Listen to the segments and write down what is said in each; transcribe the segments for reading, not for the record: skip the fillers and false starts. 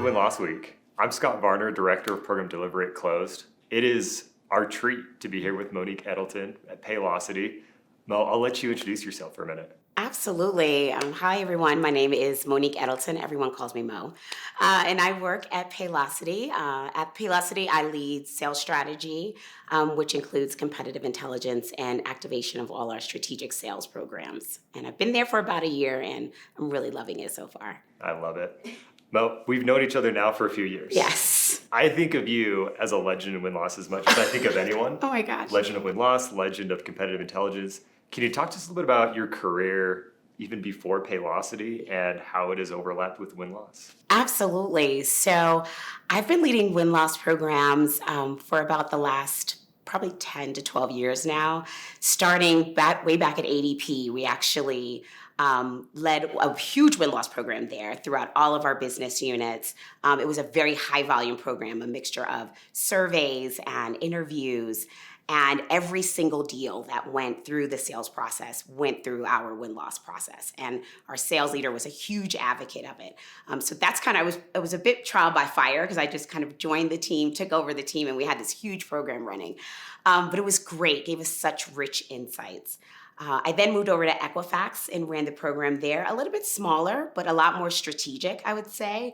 Win-Loss Week. I'm Scott Varner, Director of Program Delivery at Closed. It is our treat to be here with Monique Eddleton at Paylocity. Mo, I'll let you introduce yourself for a minute. Absolutely. Hi, everyone. My name is Monique Eddleton. Everyone calls me Mo. And I work at Paylocity. At Paylocity, I lead sales strategy, which includes competitive intelligence and activation of all our strategic sales programs. And I've been there for about a year, and I'm really loving it so far. I love it. Mo, we've known each other now for a few years. Yes. I think of you as a legend in win-loss as much as I think of anyone. Oh my gosh. Legend of win-loss, legend of competitive intelligence. Can you talk to us a little bit about your career even before Paylocity and how it has overlapped with win-loss? Absolutely. So I've been leading win-loss programs for about the last probably 10 to 12 years now. Starting way back at ADP, we actually led a huge win-loss program there throughout all of our business units. It was a very high volume program, a mixture of surveys and interviews. And every single deal that went through the sales process went through our win-loss process. And our sales leader was a huge advocate of it. So that's it was a bit trial by fire because I just kind of joined the team, took over the team, and we had this huge program running. But it was great, gave us such rich insights. I then moved over to Equifax and ran the program there, a little bit smaller, but a lot more strategic, I would say.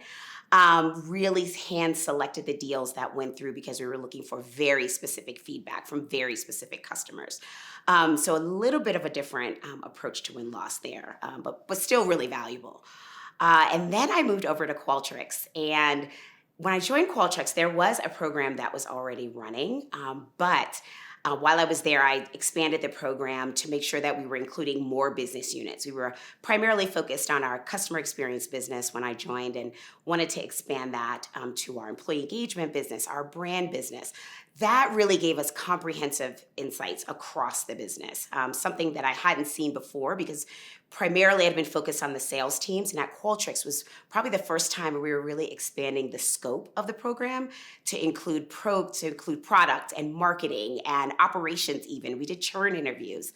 Really hand selected the deals that went through because we were looking for very specific feedback from very specific customers. So a little bit of a different approach to win-loss there, but still really valuable. And then I moved over to Qualtrics. And when I joined Qualtrics, there was a program that was already running, but while I was there, I expanded the program to make sure that we were including more business units. We were primarily focused on our customer experience business when I joined and wanted to expand that to our employee engagement business, our brand business. That really gave us comprehensive insights across the business, something that I hadn't seen before because primarily I'd been focused on the sales teams, and at Qualtrics was probably the first time where we were really expanding the scope of the program to include product and marketing and operations even. We did churn interviews.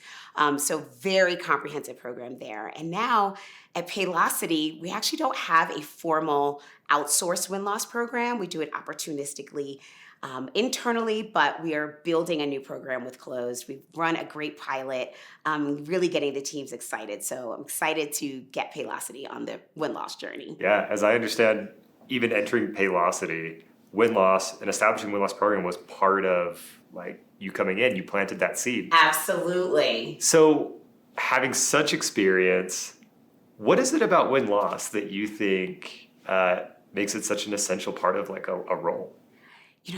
So very comprehensive program there. And now at Paylocity, we actually don't have a formal outsourced win-loss program. We do it opportunistically internally, but we are building a new program with Closed. We've run a great pilot, really getting the teams excited. So I'm excited to get Paylocity on the win-loss journey. Yeah, as I understand, even entering Paylocity, win-loss and establishing win-loss program was part of you coming in, you planted that seed. Absolutely. So having such experience, what is it about win-loss that you think makes it such an essential part of a role?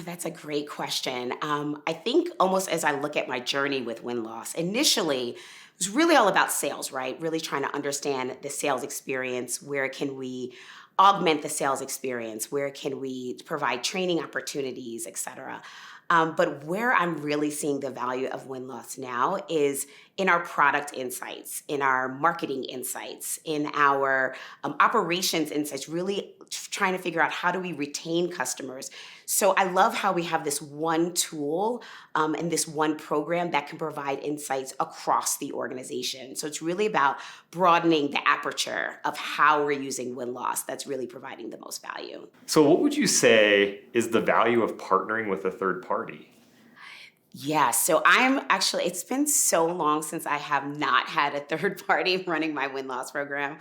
That's a great question. I think almost as I look at my journey with win-loss, initially, it was really all about sales, right? Really trying to understand the sales experience. Where can we augment the sales experience? Where can we provide training opportunities, et cetera? But where I'm really seeing the value of win-loss now is in our product insights, in our marketing insights, in our operations insights, really trying to figure out how do we retain customers. So I love how we have this one tool and this one program that can provide insights across the organization. So it's really about broadening the aperture of how we're using win-loss that's really providing the most value. So what would you say is the value of partnering with a third party? Yeah, so it's been so long since I have not had a third party running my win-loss program.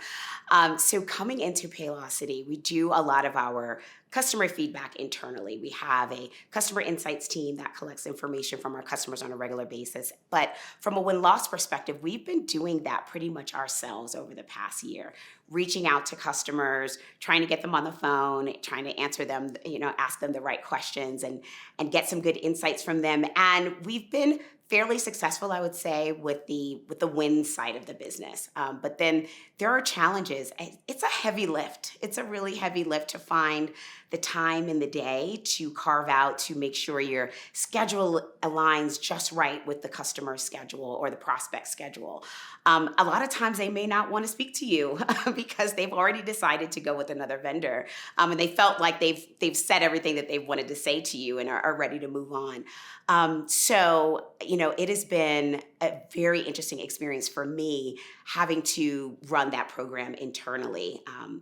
So coming into Paylocity, we do a lot of our customer feedback internally. We have a customer insights team that collects information from our customers on a regular basis. But from a win-loss perspective, we've been doing that pretty much ourselves over the past year, reaching out to customers, trying to get them on the phone, trying to answer them, ask them the right questions and get some good insights from them. And we've been fairly successful, I would say, with the win side of the business. But then there are challenges. It's a heavy lift. It's a really heavy lift to find the time in the day to carve out to make sure your schedule aligns just right with the customer's schedule or the prospect schedule. A lot of times they may not want to speak to you because they've already decided to go with another vendor. And they felt like they've said everything that they wanted to say to you and are ready to move on. So it has been a very interesting experience for me having to run that program internally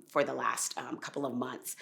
for the last couple of months.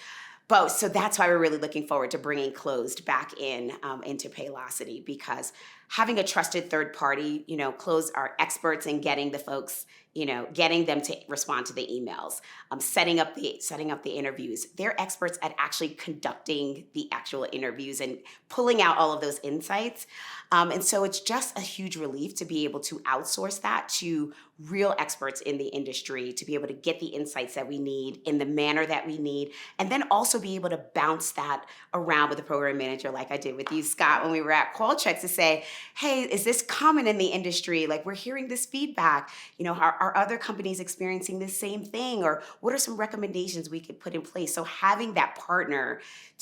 Both. So that's why we're really looking forward to bringing closed back in into Paylocity, because having a trusted third party, closed are experts in getting the folks, getting them to respond to the emails, setting up the interviews. They're experts at actually conducting the actual interviews and pulling out all of those insights. And so it's just a huge relief to be able to outsource that to real experts in the industry, to be able to get the insights that we need in the manner that we need, and then also be able to bounce that around with the program manager, like I did with you, Scott, when we were at Qualtrics, to say, hey, is this common in the industry? Like, we're hearing this feedback. Are other companies experiencing the same thing? Or what are some recommendations we could put in place? So having that partner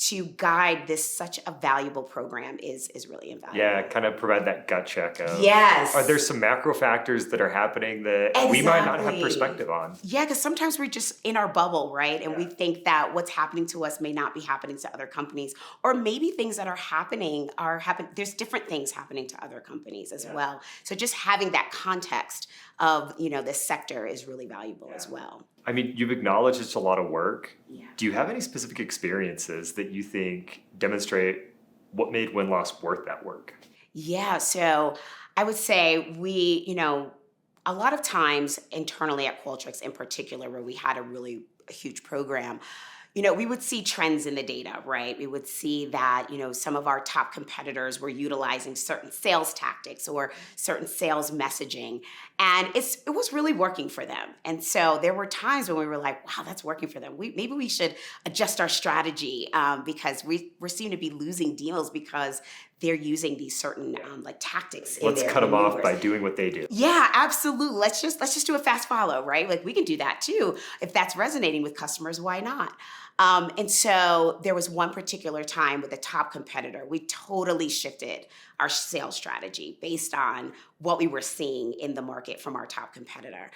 to guide this such a valuable program is really invaluable. Yeah, kind of provide that gut check of, yes, are there some macro factors that are happening that we might not have perspective on? Yeah, because sometimes we're just in our bubble, right? And we think that what's happening to us may not be happening to other companies, or maybe things that are happening there's different things happening to other companies as well. So just having that context of, this sector is really valuable as well. I mean, you've acknowledged it's a lot of work. Yeah. Do you have any specific experiences that you think demonstrate what made win-loss worth that work? Yeah, so I would say a lot of times internally at Qualtrics in particular, where we had a huge program, we would see trends in the data, right? We would see that, some of our top competitors were utilizing certain sales tactics or certain sales messaging, and it was really working for them. And so there were times when we were like, wow, that's working for them. Maybe we should adjust our strategy because we're seem to be losing deals because they're using these certain tactics. Let's cut them off by doing what they do. Yeah, absolutely. Let's just do a fast follow, right? Like, we can do that too. If that's resonating with customers, why not? And so there was one particular time with a top competitor, we totally shifted our sales strategy based on what we were seeing in the market from our top competitor.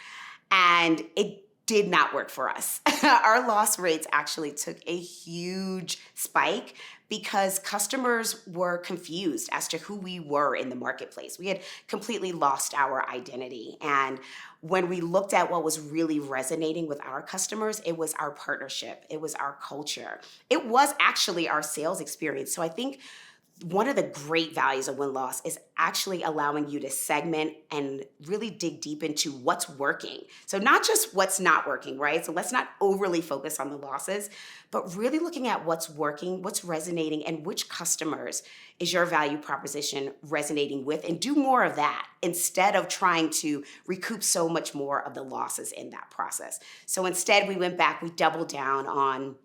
And it did not work for us. Our loss rates actually took a huge spike because customers were confused as to who we were in the marketplace. We had completely lost our identity. And when we looked at what was really resonating with our customers, it was our partnership, it was our culture, it was actually our sales experience. So I think one of the great values of win-loss is actually allowing you to segment and really dig deep into what's working. So not just what's not working, right? So let's not overly focus on the losses, but really looking at what's working, what's resonating, and which customers is your value proposition resonating with, and do more of that instead of trying to recoup so much more of the losses in that process. So instead, we went back, we doubled down on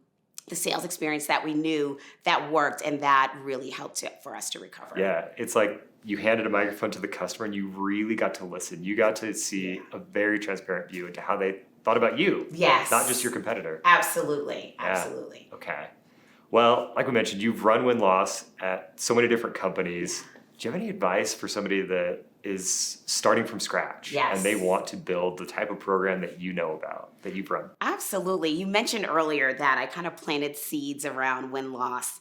the sales experience that we knew that worked, and that really helped for us to recover. Yeah, it's like you handed a microphone to the customer and you really got to listen. You got to see a very transparent view into how they thought about you. Yes. Not just your competitor. Absolutely. Absolutely. Yeah. Okay. Well, like we mentioned, you've run win-loss at so many different companies. Do you have any advice for somebody that is starting from scratch and they want to build the type of program that you know about, that you've run? Absolutely. You mentioned earlier that I kind of planted seeds around win-loss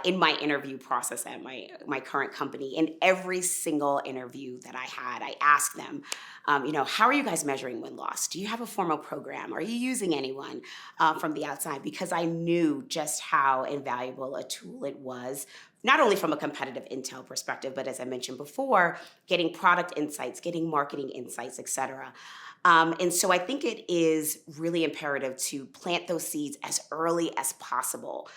in my interview process at my current company. In every single interview that I had, I asked them, how are you guys measuring win-loss? Do you have a formal program? Are you using anyone from the outside? Because I knew just how invaluable a tool it was, not only from a competitive intel perspective, but as I mentioned before, getting product insights, getting marketing insights, et cetera. And so I think it is really imperative to plant those seeds as early as possible.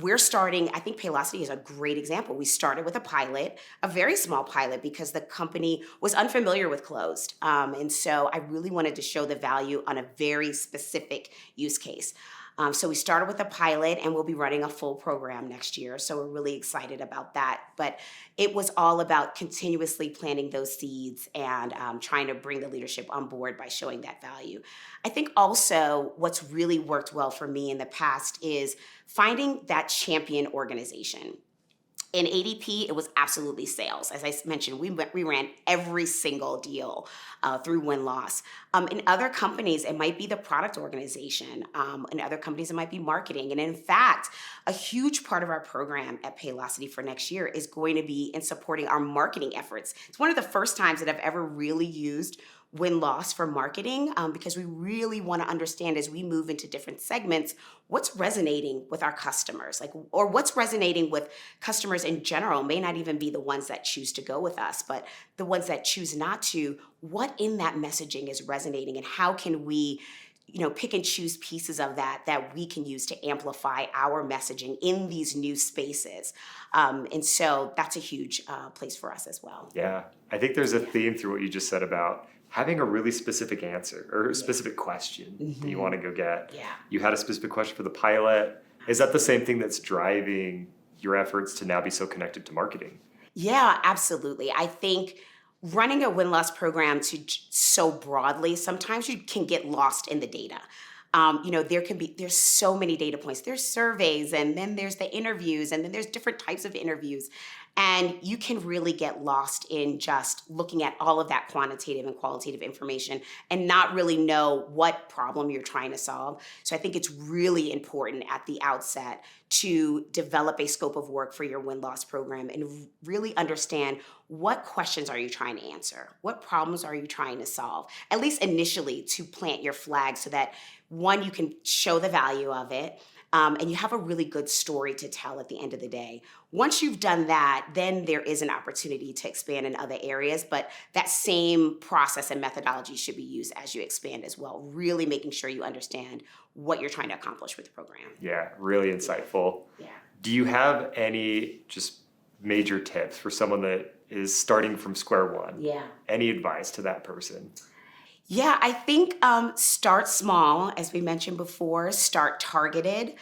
We're starting, I think Paylocity is a great example. We started with a pilot, a very small pilot, because the company was unfamiliar with closed. And so I really wanted to show the value on a very specific use case. So we started with a pilot, and we'll be running a full program next year. So we're really excited about that. But it was all about continuously planting those seeds and trying to bring the leadership on board by showing that value. I think also what's really worked well for me in the past is finding that champion organization. In ADP, it was absolutely sales. As I mentioned, we ran every single deal through win-loss. In other companies, it might be the product organization. In other companies, it might be marketing. And in fact, a huge part of our program at Paylocity for next year is going to be in supporting our marketing efforts. It's one of the first times that I've ever really used win-loss for marketing because we really want to understand as we move into different segments, what's resonating with our customers, or what's resonating with customers in general. May not even be the ones that choose to go with us, but the ones that choose not to. What in that messaging is resonating, and how can we pick and choose pieces of that we can use to amplify our messaging in these new spaces. And so that's a huge place for us as well. Yeah, I think there's a theme through what you just said about having a really specific answer or a specific question that you want to go get. Yeah. You had a specific question for the pilot. Is that the same thing that's driving your efforts to now be so connected to marketing? Yeah, absolutely. I think running a win-loss program so broadly, sometimes you can get lost in the data. There's so many data points. There's surveys, and then there's the interviews, and then there's different types of interviews. And you can really get lost in just looking at all of that quantitative and qualitative information and not really know what problem you're trying to solve. So I think it's really important at the outset to develop a scope of work for your win-loss program and really understand what questions are you trying to answer? What problems are you trying to solve? At least initially, to plant your flag so that, one, you can show the value of it, and you have a really good story to tell at the end of the day. Once you've done that, then there is an opportunity to expand in other areas, but that same process and methodology should be used as you expand as well, really making sure you understand what you're trying to accomplish with the program. Yeah, really insightful. Yeah. Do you have any just major tips for someone that is starting from square one? Yeah. Any advice to that person? Yeah, I think start small, as we mentioned before. Start targeted,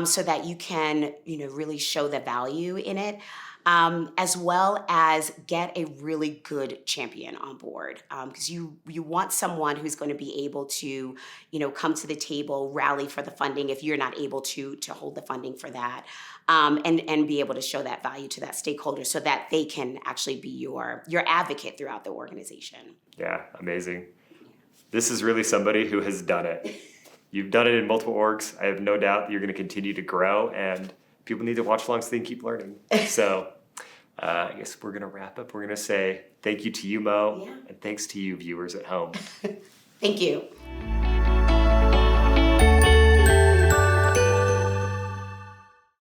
so that you can, really show the value in it, as well as get a really good champion on board, because you want someone who's going to be able to, come to the table, rally for the funding if you're not able to hold the funding for that, and be able to show that value to that stakeholder so that they can actually be your advocate throughout the organization. Yeah, amazing. This is really somebody who has done it. You've done it in multiple orgs. I have no doubt that you're going to continue to grow, and people need to watch along so they can keep learning. So I guess we're going to wrap up. We're going to say thank you to you, Mo, and thanks to you, viewers at home. Thank you.